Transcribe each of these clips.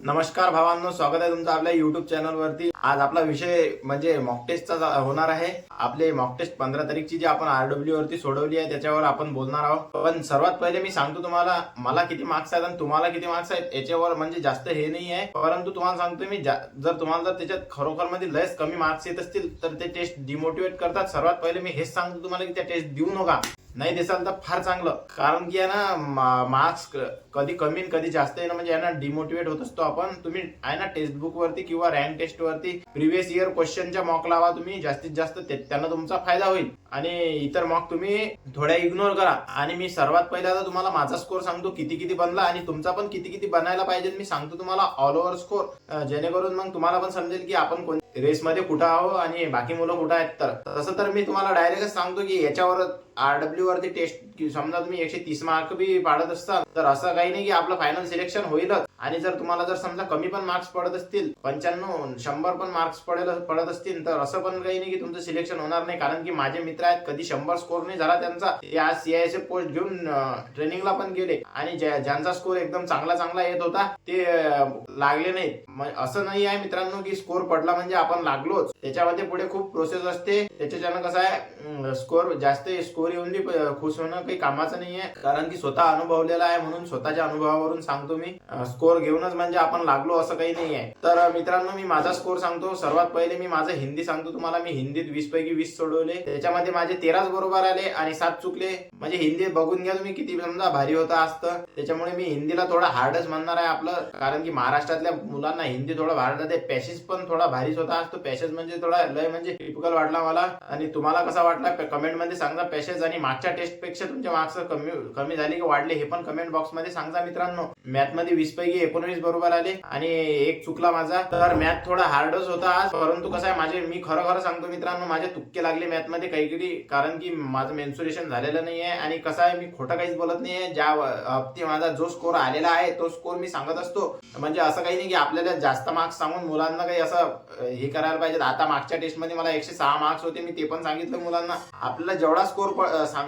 नमस्कार भावांनो, स्वागत आहे तुमचं आपल्या युट्यूब चॅनल वरती। आज आपला विषय म्हणजे मॉक टेस्टचा होणार आहे। आपले मॉक टेस्ट 15 तारीखची जी आपण आरडब्ल्यू वरती सोडवली आहे त्याच्यावर आपण बोलणार आहोत। पण सर्वात पहिले मी सांगतो तुम्हाला मला किती मार्क्स आहेत आणि तुम्हाला किती मार्क्स आहेत याच्यावर म्हणजे जास्त हे नाही आहे, परंतु तुम्हाला सांगतो मी जर तुम्हाला त्याच्यात खरोखर मध्ये लयच कमी मार्क्स येत असतील तर ते टेस्ट डिमोटिवेट करतात। सर्वात पहिले मी हेच सांगतो तुम्हाला की त्या टेस्ट देऊ नका, नाही देसाल तर फार चांगलं। कारण की आहे ना मार्क्स कधी कमी कधी जास्त येणं म्हणजे यांना डिमोटिवेट होत असतो आपण। तुम्ही आहे ना टेक्स्टबुक वरती किंवा रँक टेस्ट वरती प्रिव्हियस इयर क्वेश्चनच्या मॉक लावा तुम्ही, जास्तीत जास्त त्यांना तुमचा फायदा होईल। आणि इतर मॉक तुम्ही थोड्या इग्नोर करा। आणि मी सर्वात पहिला तर तुम्हाला माझा स्कोर सांगतो किती किती बनला आणि तुमचा पण किती किती बनायला पाहिजे। मी सांगतो तुम्हाला ऑल ओव्हर स्कोर, जेणेकरून मग तुम्हाला पण समजेल की आपण कोण रेस मध्ये कुठं आहो आणि बाकी मुलं कुठं आहेत। तर तसं तर मी तुम्हाला डायरेक्ट सांगतो की याच्यावर आरडब्ल्यू वरती टेस्ट समजा तुम्ही 130 मार्क बी पाडत असता तर असं काही नाही की आपलं फायनल सिलेक्शन होईलच। आणि जर तुम्हाला जर समजा कमी पण मार्क्स पडत असतील, 95 100 पण मार्क्स पडत असतील तर असं पण काही नाही की तुमचं सिलेक्शन होणार नाही। कारण की माझे मित्र आहेत कधी 100 स्कोर नाही झाला त्यांचा, ते आज CISF पोस्ट घेऊन ट्रेनिंगला पण गेले आणि ज्यांचा स्कोर एकदम चांगला येत होता ते लागले नाहीत। असं नाही आहे मित्रांनो की स्कोर पडला म्हणजे आपण लागलोच, त्याच्यामध्ये पुढे खूप प्रोसेस असते। त्याच्यानं कसं आहे स्कोर जास्त स्कोर येऊन बी खुश होणं काही कामाचं नाही आहे, कारण की स्वतः अनुभवलेला आहे म्हणून स्वतःच्या अनुभवावरून सांगतो मी। स्कोर घेऊनच म्हणजे आपण लागलो असं काही नाही आहे। तर मित्रांनो मी माझा स्कोर सांगतो। सर्वात पहिले मी माझं हिंदी सांगतो तुम्हाला। मी हिंदीत 20 पैकी 20 सोडवले, त्याच्यामध्ये माझे 13 बरोबर आले आणि 7 चुकले। म्हणजे हिंदी बघून घ्या तुम्ही किती समजा भारी होता असतं। त्याच्यामुळे मी हिंदीला थोडा हार्डच म्हणणार आहे आपलं, कारण की महाराष्ट्रातल्या मुलांना हिंदी थोडा हार्ड जाते। पॅसेज पण थोडा भारीच होता असतो। पॅसेज म्हणजे थोडा लय म्हणजे टिपिकल वाटला मला। आणि तुम्हाला कसा वाटला कमेंट मध्ये सांगा। पॅसेज आणि मागच्या टेस्ट पेक्षा तुमचे मार्क्स कमी झाले की वाढले हे पण कमेंट बॉक्स मध्ये सांगा मित्रांनो। मॅथ मध्ये 20 पैकी 19 बरोबर आले आणि एक चुकला माझा। तर मॅथ थोडा हार्डच होता आज, परंतु कसं आहे मी खरं सांगतो मित्रांनो माझे तुक्के लागले मॅथ मध्ये काही, कारण की माझं मेन्सुरेशन झालेलं नाही आहे। आणि कसं आहे मी खोटं काहीच बोलत नाही आहे। ज्या हप्ते माझा जो स्कोर आलेला आहे तो स्कोर मी सांगत असतो। म्हणजे असं काही नाही की आपल्याला जास्त मार्क्स सांगून मुलांना काही असं हे करायला पाहिजे। आता मागच्या टेस्ट मध्ये मला 106 मार्क्स होते, मी ते पण सांगितलं मुलांना। आपल्याला जेवढा स्कोर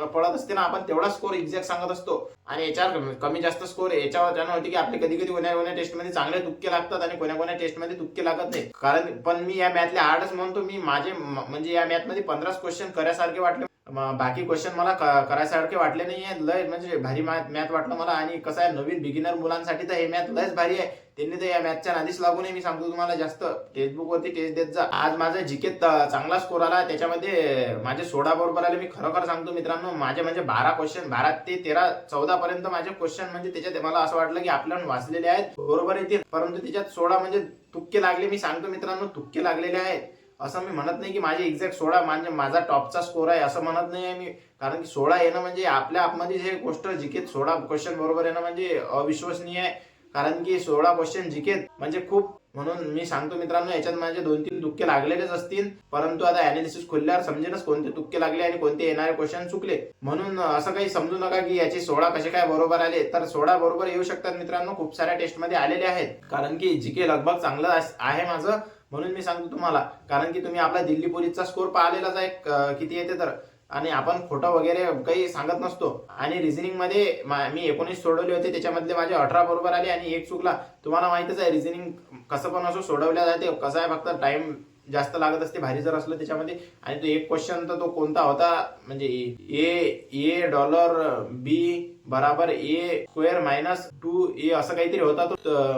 पडत असते ना आपण तेवढा स्कोर एक्झॅक्ट सांगत असतो। आणि याच्यावर कमी जास्त स्कोर याच्यावर त्यानं होती की आपले कधी कोण्या टेस्ट मध्ये चांगले तुक्के लागतात आणि कोण्या टेस्ट मध्ये तुक्के लागत नाही। कारण पण मी या मॅथले हार्डच म्हणतो। मी माझे म्हणजे या मॅथ मध्ये 15 क्वेश्चन करायसारखे वाटले, बाकी क्वेश्चन मला करायसारखे वाटले नाहीये। लय म्हणजे भारी मॅथ वाटलं मला। आणि कसं आहे नवीन बिगिनर मुलांसाठी तर हे मॅथ लयच भारी आहे। त्यांनी तर या मॅथच्या नादीच लागू नये। मी सांगतो तुम्हाला जास्त टेक्स्टबुक वरती टेस्ट देत जा। आज माझा जीके चांगला स्कोर आला, त्याच्यामध्ये माझे 16 बरोबर आले। मी खरं सांगतो मित्रांनो माझे म्हणजे 12 क्वेश्चन 12 ते 13 14 पर्यंत माझे क्वेश्चन म्हणजे त्याच्यात मला असं वाटलं की आपल्याला वाचलेले आहेत बरोबर येतील, परंतु त्याच्यात 16 म्हणजे तुक्के लागले। मी सांगतो मित्रांनो तुक्के लागलेले आहेत। असं मी म्हणत नाही की माझे एक्झॅक्ट 16 म्हणजे माझा टॉपचा स्कोर आहे असं म्हणत नाही आहे मी। कारण की 16 येणं म्हणजे आपल्या आपमध्ये हे गोष्ट जिकेत 16 क्वेश्चन बरोबर येणं म्हणजे अविश्वसनीय आहे। कारण की 16 क्वेश्चन जिकेत म्हणजे खूप, म्हणून मी सांगतो मित्रांनो याच्यात माझे 2-3 तुक्के लागलेलेच असतील, परंतु आता अनालिसिस खोलल्यावर समजेनच कोणते तुक्के लागले आणि कोणते येणारे क्वेश्चन चुकले। म्हणून असं काही समजू नका की याचे 16 कसे काय बरोबर आले। तर 16 बरोबर येऊ शकतात मित्रांनो, खूप साऱ्या टेस्ट मध्ये आलेले आहेत। कारण की जीके लगभग चांगलं आहे माझं, म्हणून मी सांगतो तुम्हाला। कारण की तुम्ही आपला दिल्ली पोलीसचा स्कोर पाहिलेलाच आहे किती येते तर, आणि आपण खोटं वगैरे काही सांगत नसतो। आणि रिझनिंग मध्ये मी 19 सोडवले होते, त्याच्यामधले माझे 18 बरोबर आले आणि एक चुकला। तुम्हाला माहितच आहे रिझनिंग कसं पण असो सोडवल्या जाते, कसं आहे फक्त टाइम जास्त लागत असते भारी जर असलं त्याच्यामध्ये। आणि तो एक क्वेश्चन तर तो कोणता होता म्हणजे ए डॉलर बी बराबर ए स्क्वेअर मायनस 2a असं काहीतरी होता तो।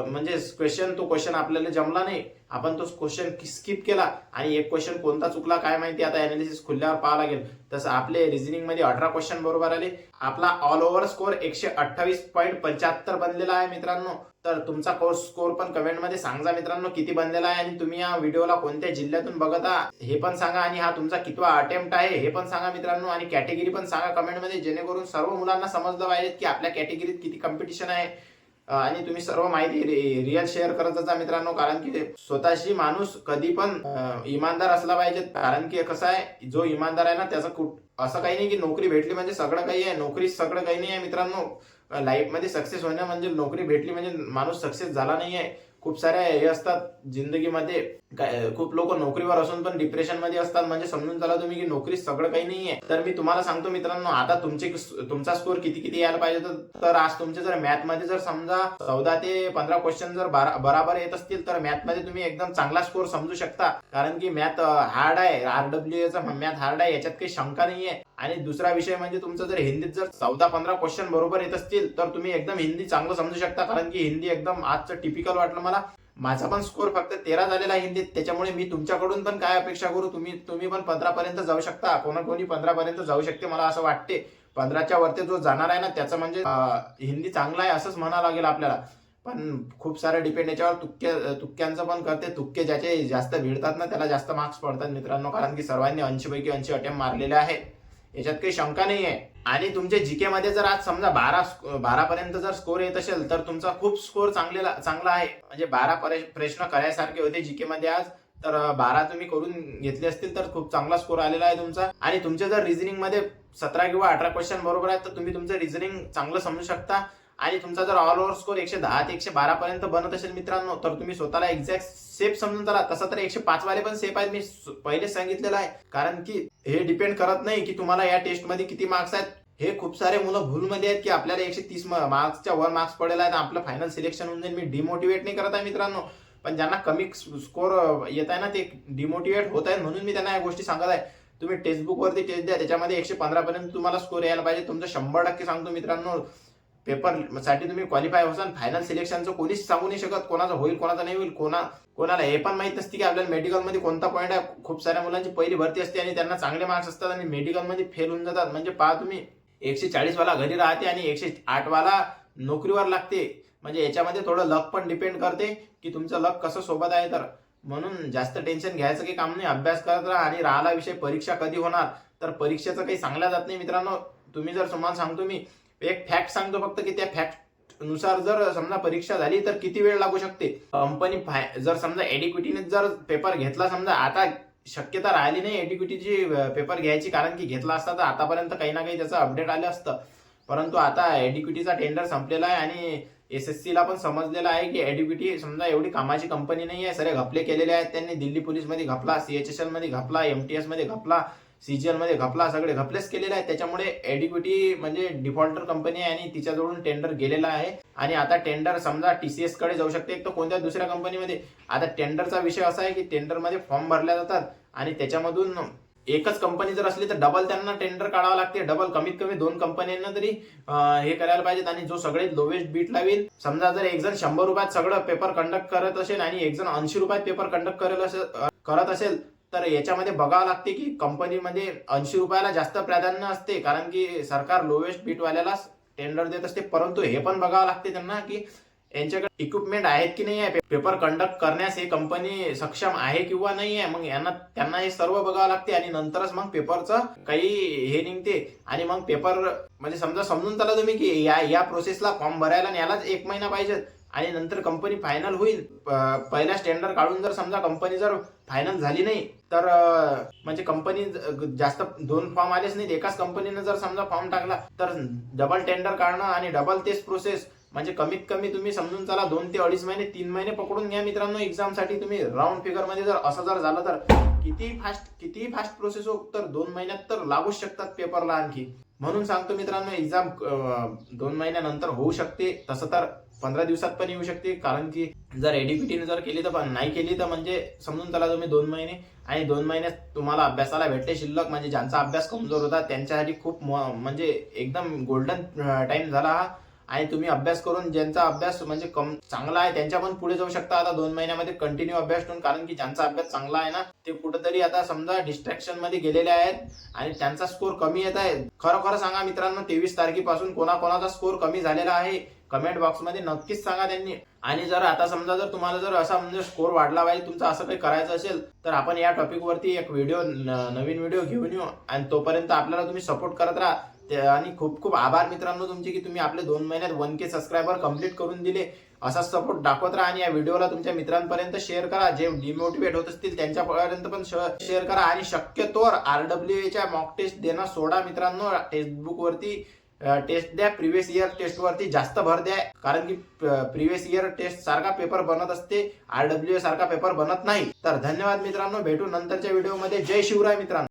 म्हणजे तो क्वेश्चन आपल्याला जमला नाही, आपण तो क्वेश्चन स्किप केला आणि एक क्वेश्चन कोणता चुकला काय माहिती, आता अनालिसिस खुलल्यावर पाहावं लागेल। तसं आपले रिझनिंग मध्ये 18 क्वेश्चन बरोबर आले। आपला ऑल ओव्हर स्कोर 128.75 बनलेला आहे मित्रांनो। तर तुमचा स्कोर पण कमेंट मध्ये सांगा मित्रांनो किती बनलेला आहे, आणि तुम्ही या व्हिडिओला कोणत्या जिल्ह्यातून बघत आहात हे पण सांगा, आणि हा तुमचा कितवा अटेम्प्ट आहे हे पण सांगा मित्रांनो। आणि कॅटेगरी पण सांगा कमेंट मध्ये, जेणेकरून सर्व मुलांना समजलं पाहिजे की आपल्या कॅटेगरीत किती कॉम्पिटिशन आहे। आणि तुम्ही सर्व माहिती रिअल शेअर करत जा मित्रांनो, कारण की स्वतःशी माणूस कधी पण इमानदार असला पाहिजे। कारण की कसं आहे जो इमानदार आहे ना त्याचं असं काही नाही की नोकरी भेटली म्हणजे सगळं काही आहे, नोकरी सगळं काही नाही आहे मित्रांनो। लाईफ मध्ये सक्सेस होणं म्हणजे नोकरी भेटली म्हणजे माणूस सक्सेस झाला नाही आहे। खूप साऱ्या हे असतात जिंदगीमध्ये, खूप लोक नोकरीवर असून पण डिप्रेशन मध्ये असतात. म्हणजे समजून चला तुम्ही की नोकरी सगळं काही नाहीये. तर मी तुम्हाला सांगतो मित्रांनो, आता तुमचा स्कोर किती यायला पाहिजे. तर आज तुमचे जर मॅथ मध्ये जर समजा 14 ते 15 क्वेश्चन जर बराबर येत असतील तर मॅथ मध्ये तुम्ही एकदम चांगला स्कोर समजू शकता. कारण की मॅथ हार्ड आहे, आरडब्ल्यूएचा मॅथ हार्ड आहे, याच्यात काही शंका नाहीये. आणि दुसरा विषय म्हणजे तुमचं जर हिंदीत जर 14-15 क्वेश्चन बरोबर येत असतील तर तुम्ही एकदम हिंदी चांगलं समजू शकता. कारण की हिंदी एकदम आजचं टिपिकल वाटलं मला. माझा पण स्कोर फक्त 13 झालेला आहे हिंदीत. त्याच्यामुळे मी तुमच्याकडून पण काय अपेक्षा करू, तुम्ही पण 15 पर्यंत जाऊ शकता. कोणी 15 पर्यंत जाऊ शकते मला असं वाटते. 15च्या वरती जो जाणार आहे ना त्याचं म्हणजे हिंदी चांगला आहे असंच म्हणावं लागेल आपल्याला. पण खूप सारं डिपेंड याच्यावर तुक्क्यांचं पण करते. तुक्के ज्याचे जास्त भिडतात ना त्याला जास्त मार्क्स पडतात मित्रांनो. कारण की सर्वांनी 80 पैकी 80 अटेम्प्ट मारलेले आहे, याच्यात काही शंका नाही आहे. आणि तुमच्या जीके मध्ये जर आज समजा 12 पर्यंत जर स्कोर येत असेल तर तुमचा खूप स्कोर चांगला आहे. म्हणजे 12 प्रश्न करायसारखे होते जीके मध्ये आज, तर 12 तुम्ही करून घेतले असतील तर खूप चांगला स्कोर आलेला आहे तुमचा. आणि तुमचे जर रिझनिंग मध्ये 17 किंवा 18 क्वेश्चन बरोबर आहेत तर तुम्ही तुमचं रिझनिंग चांगलं समजू शकता. आणि तुमचा जर ऑल ओव्हर स्कोर 110 ते 112 पर्यंत बनत असेल मित्रांनो तर तुम्ही स्वतःला एक्झॅक्ट सेफ समजून चला. तसं तर 105 वाले पण सेफ आहेत, मी पहिलेच सांगितलेलं आहे. कारण की हे डिपेंड करत नाही की तुम्हाला या टेस्ट मध्ये किती मार्क्स आहेत. हे खूप सारे मुलं भूलमध्ये आहेत की आपल्याला 130 मार्क्सच्या वर मार्क्स पडलेला आहे, आपलं फायनल सिलेक्शन होऊन जाईल. मी डिमोटिवेट नाही करत आहे मित्रांनो, पण ज्यांना कमी स्कोर येत आहे ना ते डिमोटिवेट होत आहेत, म्हणून मी त्यांना या गोष्टी सांगत आहे. तुम्ही टेक्स्टबुक वरती टेस्ट द्या, त्याच्यामध्ये 115 पर्यंत तुम्हाला स्कोर यायला पाहिजे. तुमचं 100% सांगतो मित्रांनो, पेपर साठी तुम्ही क्वालिफाय होसान. फायनल सिलेक्शनचं कोणीच सांगू नाही शकत कोणाचं होईल कोणाचं नाही होईल. कोणाला हे पण माहित नसते की आपल्याला मेडिकल मध्ये कोणता पॉईंट आहे. खूप साऱ्या मुलांची पहिली भरती असते आणि त्यांना चांगले मार्क्स असतात आणि मेडिकल मध्ये फेल होऊन जातात. म्हणजे पहा तुम्ही, 140 वाला घरी राहते आणि 108 वाला नोकरीवर लागते. म्हणजे याच्यामध्ये थोडं लक पण डिपेंड करते की तुमचं लक कसं सोबत आहे. तर म्हणून जास्त टेन्शन घ्यायचं काही काम नाही, अभ्यास करत राहा. आणि राहिला विषय परीक्षा कधी होणार, तर परीक्षेचं काही सांगल्या जात नाही मित्रांनो. तुम्ही जर तुम्हाला सांगतो मी एक फॅक्ट सांगतो फक्त की त्या फॅक्ट नुसार जर समजा परीक्षा झाली तर किती वेळ लागू शकते. कंपनी जर समजा एडिक्विटीने जर पेपर घेतला, समजा आता शक्यता राहिली नाही एडिक्विटीची पेपर घ्यायची, कारण की घेतला असता तर आतापर्यंत काही ना काही त्याचं अपडेट आलं असतं. परंतु आता एडिक्विटीचा टेंडर संपलेला आहे आणि SSC ला पण समजलेलं आहे की एडिक्विटी समजा एवढी कामाची कंपनी नाही आहे. सगळे घपले केलेले आहेत त्यांनी. दिल्ली पोलीस मध्ये घपला, CHSL मध्ये घपला, MTS मध्ये घपला, CGL मध्ये घपला, सगळे घपलेच केलेले आहेत. त्याच्यामुळे एडिक्विटी म्हणजे डिफॉल्टर कंपनी आहे आणि तिच्याजवळून टेंडर गेलेला आहे. आणि आता टेंडर समजा TCS कडे जाऊ शकते, एक तर कोणत्या दुसऱ्या कंपनीमध्ये. आता टेंडरचा विषय असा आहे की टेंडर मध्ये फॉर्म भरल्या जातात आणि त्याच्यामधून एकच कंपनी जर असली तर डबल त्यांना टेंडर काढावं लागते. डबल कमीत कमी 2 कंपन्यांना तरी हे करायला पाहिजेत. आणि जो सगळ्यात लोवेस्ट बीट लावेल, समजा जर एक जण 100 रुपयात सगळं पेपर कंडक्ट करत असेल आणि एक जण 80 रुपयात पेपर कंडक्ट करत असेल तर याच्यामध्ये बघावं लागते की कंपनीमध्ये 80 रुपयाला जास्त प्राधान्य असते, कारण की सरकार लोवेस्ट बीटवाल्याला टेंडर देत असते. परंतु हे पण बघावं लागते त्यांना की यांच्याकडे इक्विपमेंट आहेत की नाही आहे, पेपर कंडक्ट करण्यास हे कंपनी सक्षम आहे किंवा नाही आहे. मग त्यांना हे सर्व बघावं लागते आणि नंतरच मग पेपरचं काही हे निघते. आणि मग पेपर म्हणजे समजून चला तुम्ही की या प्रोसेसला फॉर्म भरायला यालाच 1 महिना पाहिजे आणि नंतर कंपनी फायनल होईल. पहिला टेंडर काढून जर समजा कंपनी जर फायनल झाली नाही तर म्हणजे कंपनी जास्त 2 फॉर्म आलेच नाही, एकाच कंपनीने जर समजा फॉर्म टाकला तर डबल टेंडर काढणं आणि डबल तेच प्रोसेस. म्हणजे कमीत कमी तुम्ही समजून चला 2 ते 2.5 महिने 3 महिने पकडून घ्या मित्रांनो एक्झाम साठी. तुम्ही राऊंड फिगर मध्ये जर असं जर झालं तर किती फास्ट प्रोसेस हो, तर 2 महिन्यात तर लागूच शकतात पेपरला आणखी. म्हणून सांगतो मित्रांनो, एक्झाम 2 महिन्यानंतर होऊ शकते, तसं तर 15 दिवसात पण येऊ शकते. कारण की जर एडिक्विटीने जर केली तर पण नाही केली तर म्हणजे समजून चला तुम्ही 2 महिने. आणि 2 महिन्यात तुम्हाला अभ्यासाला भेटते शिल्लक. म्हणजे ज्यांचा अभ्यास कमजोर होता त्यांच्यासाठी खूप म्हणजे एकदम गोल्डन टाइम झाला हा. आणि तुम्ही अभ्यास करून ज्यांचा अभ्यास म्हणजे चांगला आहे त्यांच्या पण पुढे जाऊ शकता आता 2 महिन्यामध्ये कंटिन्यू अभ्यास करून. कारण की ज्यांचा अभ्यास चांगला आहे ना ते कुठेतरी आता समजा डिस्ट्रॅक्शन मध्ये गेलेले आहेत आणि त्यांचा स्कोर कमी येत आहे. खरं सांगा मित्रांनो, 23 तारखेपासून कोणाचा स्कोर कमी झालेला आहे कमेंट बॉक्स मध्ये नक्कीच सांगा त्यांनी. आणि जर आता समजा जर तुम्हाला जर असा म्हणजे स्कोर वाढला पाहिजे तुमचा, असं काही करायचं असेल तर आपण या टॉपिक वरती एक नवीन व्हिडिओ घेऊन येऊ. आणि तोपर्यंत आपल्याला तुम्ही सपोर्ट करत राहा. आणि खूप आभार मित्रांनो तुमचे की तुम्ही आपले 2 महिन्यात 1K सबस्क्रायबर कंप्लीट करून दिले. असा सपोर्ट दाखवत राहा आणि या व्हिडिओला तुमच्या मित्रांपर्यंत शेअर करा. जे डिमोटिवेट होत असतील त्यांच्यापर्यंत पण शेअर करा. आणि शक्यतोवर RWAच्या मॉक टेस्ट देणं सोडा मित्रांनो. टेक्स्टबुक वरती टेस्ट द्या, प्रिव्हियस इयर टेस्ट वरती जास्त भर द्या, कारण की प्रिव्हियस इयर टेस्ट सारखा पेपर बनत असते, RWA सारखा पेपर बनत नाही. तर धन्यवाद मित्रांनो, भेटू नंतरच्या व्हिडिओमध्ये. जय शिवराय मित्रांनो.